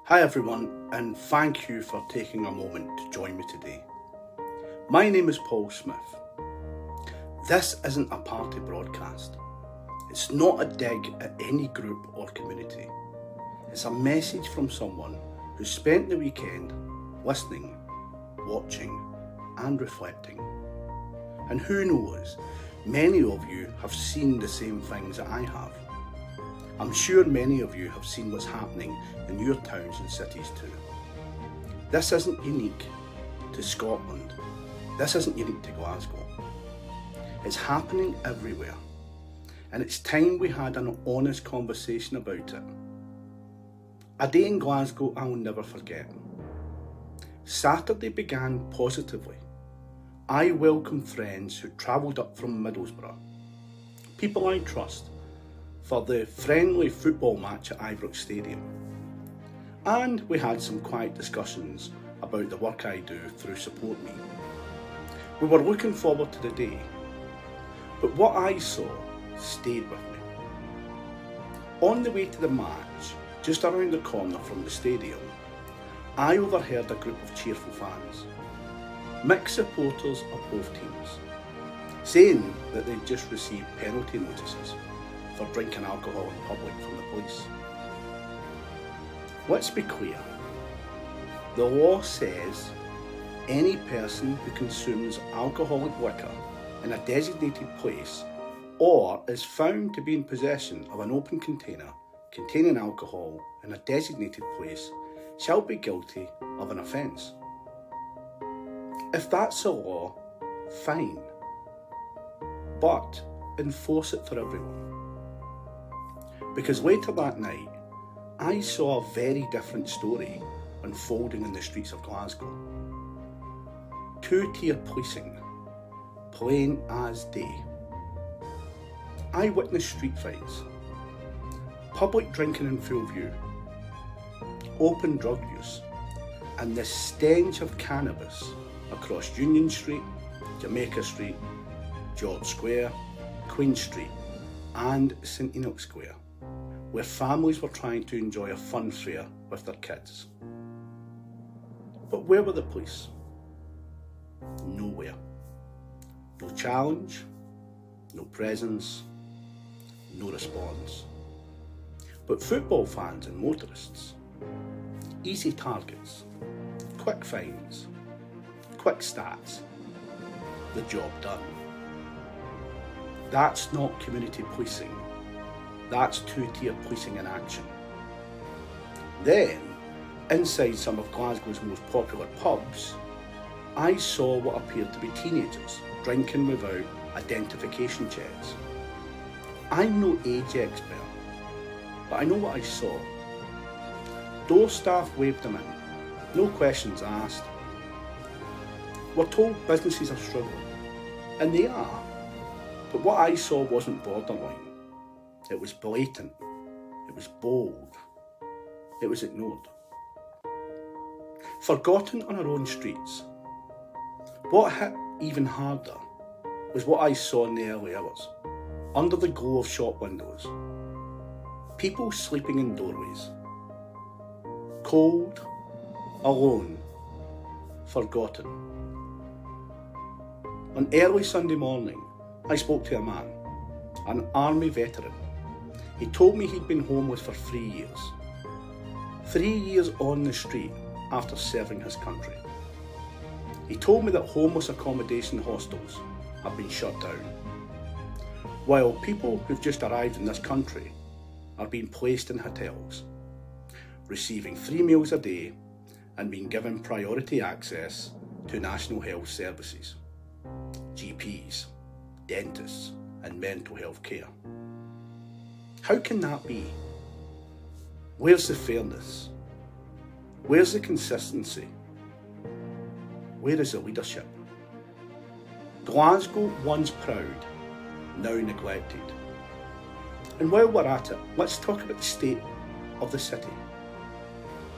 Hi everyone, and thank you for taking a moment to join me today. My name is Paul Smith. This isn't a party broadcast. It's not a dig at any group or community. It's a message from someone who spent the weekend listening, watching, and reflecting. And who knows, many of you have seen the same things that I have. I'm sure many of you have seen what's happening in your towns and cities too. This isn't unique to Scotland. This isn't unique to Glasgow. It's happening everywhere. And it's time we had an honest conversation about it. A day in Glasgow I will never forget. Saturday began positively. I welcomed friends who travelled up from Middlesbrough, people I trust, for the friendly football match at Ibrox Stadium. And we had some quiet discussions about the work I do through Support Me. We were looking forward to the day, but what I saw stayed with me. On the way to the match, just around the corner from the stadium, I overheard a group of cheerful fans, mixed supporters of both teams, saying that they'd just received penalty notices for drinking alcohol in public from the police. Let's be clear. The law says any person who consumes alcoholic liquor in a designated place or is found to be in possession of an open container containing alcohol in a designated place shall be guilty of an offence. If that's the law, fine. But enforce it for everyone. Because later that night, I saw a very different story unfolding in the streets of Glasgow. Two-tier policing, plain as day. I witnessed street fights, public drinking in full view, open drug use, and the stench of cannabis across Union Street, Jamaica Street, George Square, Queen Street, and St Enoch Square, where families were trying to enjoy a fun fair with their kids. But where were the police? Nowhere. No challenge, no presence, no response. But football fans and motorists, easy targets, quick fines, quick stats, the job done. That's not community policing. That's two-tier policing in action. Then, inside some of Glasgow's most popular pubs, I saw what appeared to be teenagers drinking without identification checks. I'm no age expert, but I know what I saw. Door staff waved them in, no questions asked. We're told businesses are struggling, and they are, but what I saw wasn't borderline. It was blatant, it was bold, it was ignored. Forgotten on our own streets. What hit even harder was what I saw in the early hours, under the glow of shop windows. People sleeping in doorways. Cold, alone, forgotten. On early Sunday morning, I spoke to a man, an army veteran. He told me he'd been homeless for 3 years. 3 years on the street after serving his country. He told me that homeless accommodation hostels have been shut down, while people who've just arrived in this country are being placed in hotels, receiving 3 meals a day and being given priority access to national health services, GPs, dentists, and mental health care. How can that be? Where's the fairness? Where's the consistency? Where is the leadership? Glasgow, once proud, now neglected. And while we're at it, let's talk about the state of the city.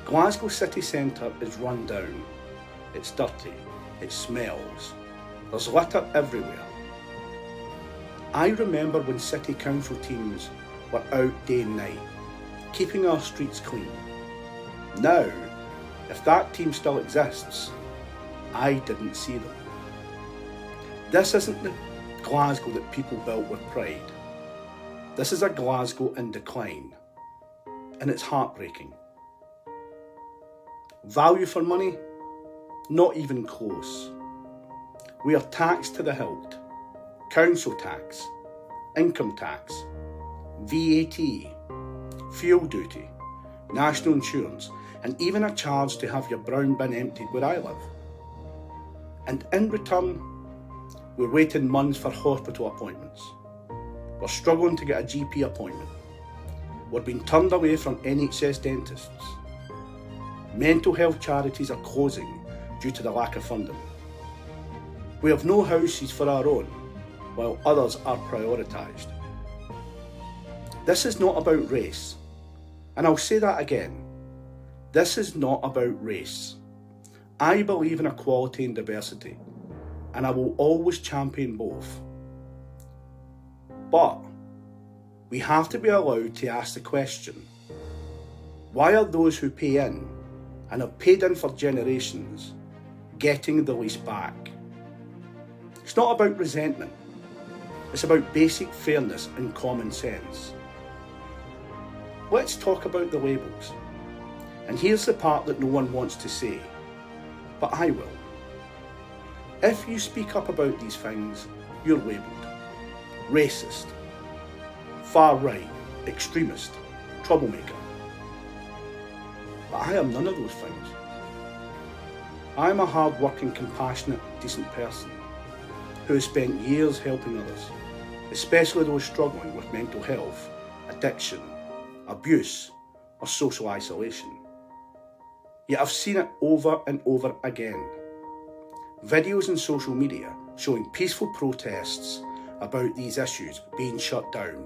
Glasgow city centre is run down, it's dirty, it smells, there's litter everywhere. I remember when city council teams were out day and night, keeping our streets clean. Now, if that team still exists, I didn't see them. This isn't the Glasgow that people built with pride. This is a Glasgow in decline, and it's heartbreaking. Value for money? Not even close. We are taxed to the hilt. Council tax, income tax, VAT, fuel duty, national insurance, and even a charge to have your brown bin emptied where I live. And in return, we're waiting months for hospital appointments. We're struggling to get a GP appointment. We're being turned away from NHS dentists. Mental health charities are closing due to the lack of funding. We have no houses for our own, while others are prioritised. This is not about race, and I'll say that again. This is not about race. I believe in equality and diversity, and I will always champion both. But we have to be allowed to ask the question, why are those who pay in and have paid in for generations getting the least back? It's not about resentment. It's about basic fairness and common sense. Let's talk about the labels. And here's the part that no one wants to say, but I will. If you speak up about these things, you're labelled racist, far right, extremist, troublemaker. But I am none of those things. I am a hard-working, compassionate, decent person who has spent years helping others, especially those struggling with mental health, addiction, abuse, or social isolation. Yet I've seen it over and over again. Videos on social media showing peaceful protests about these issues being shut down,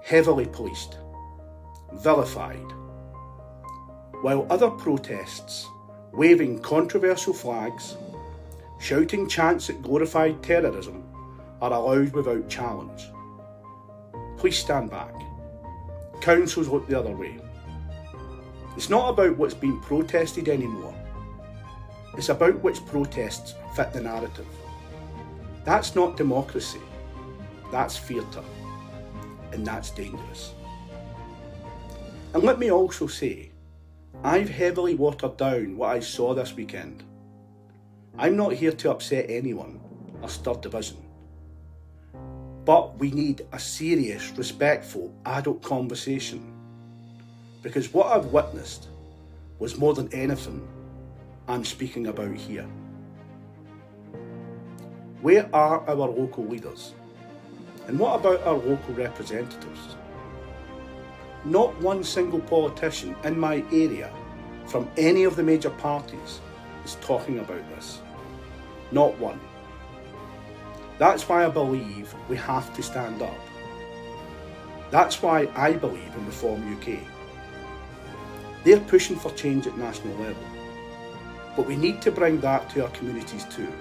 heavily policed, vilified, while other protests waving controversial flags, shouting chants that glorified terrorism are allowed without challenge. Please stand back. Councils look the other way. It's not about what's being protested anymore. It's about which protests fit the narrative. That's not democracy. That's theatre. And that's dangerous. And let me also say, I've heavily watered down what I saw this weekend. I'm not here to upset anyone or stir division. But we need a serious, respectful, adult conversation. Because what I've witnessed was more than anything I'm speaking about here. Where are our local leaders? And what about our local representatives? Not one single politician in my area from any of the major parties is talking about this. Not one. That's why I believe we have to stand up. That's why I believe in Reform UK. They're pushing for change at national level, but we need to bring that to our communities too.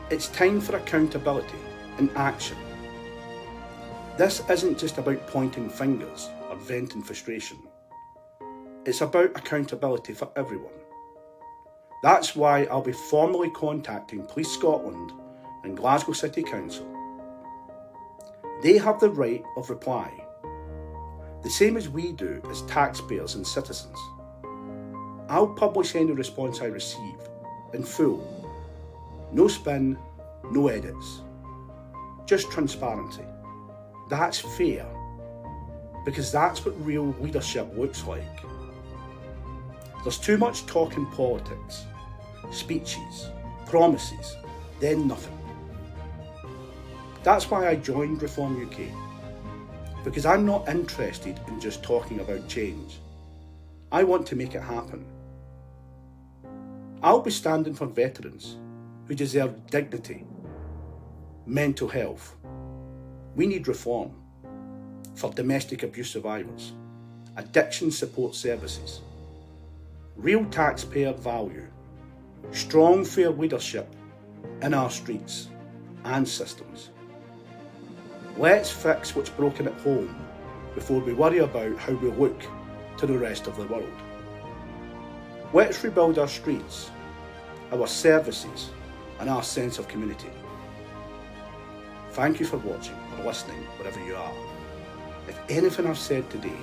It's time for accountability and action. This isn't just about pointing fingers or venting frustration. It's about accountability for everyone. That's why I'll be formally contacting Police Scotland and Glasgow City Council. They have the right of reply, the same as we do as taxpayers and citizens. I'll publish any response I receive, in full. No spin, no edits. Just transparency. That's fair, because that's what real leadership looks like. There's too much talk in politics, speeches, promises, then nothing. That's why I joined Reform UK, because I'm not interested in just talking about change. I want to make it happen. I'll be standing for veterans who deserve dignity, mental health. We need reform for domestic abuse survivors, addiction support services, real taxpayer value, strong fair leadership in our streets and systems. Let's fix what's broken at home before we worry about how we look to the rest of the world. Let's rebuild our streets, our services, and our sense of community. Thank you for watching or listening wherever you are. If anything I've said today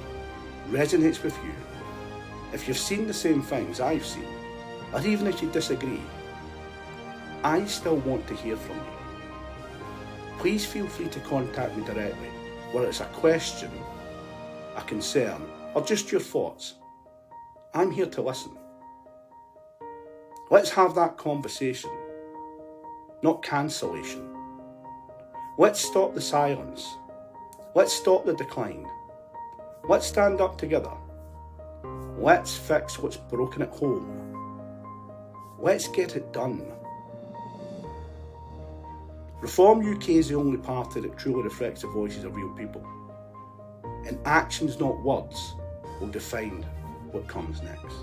resonates with you, if you've seen the same things I've seen, or even if you disagree, I still want to hear from you. Please feel free to contact me directly, whether it's a question, a concern, or just your thoughts. I'm here to listen. Let's have that conversation, not cancellation. Let's stop the silence. Let's stop the decline. Let's stand up together. Let's fix what's broken at home. Let's get it done. Reform UK is the only party that truly reflects the voices of real people. And actions, not words, will define what comes next.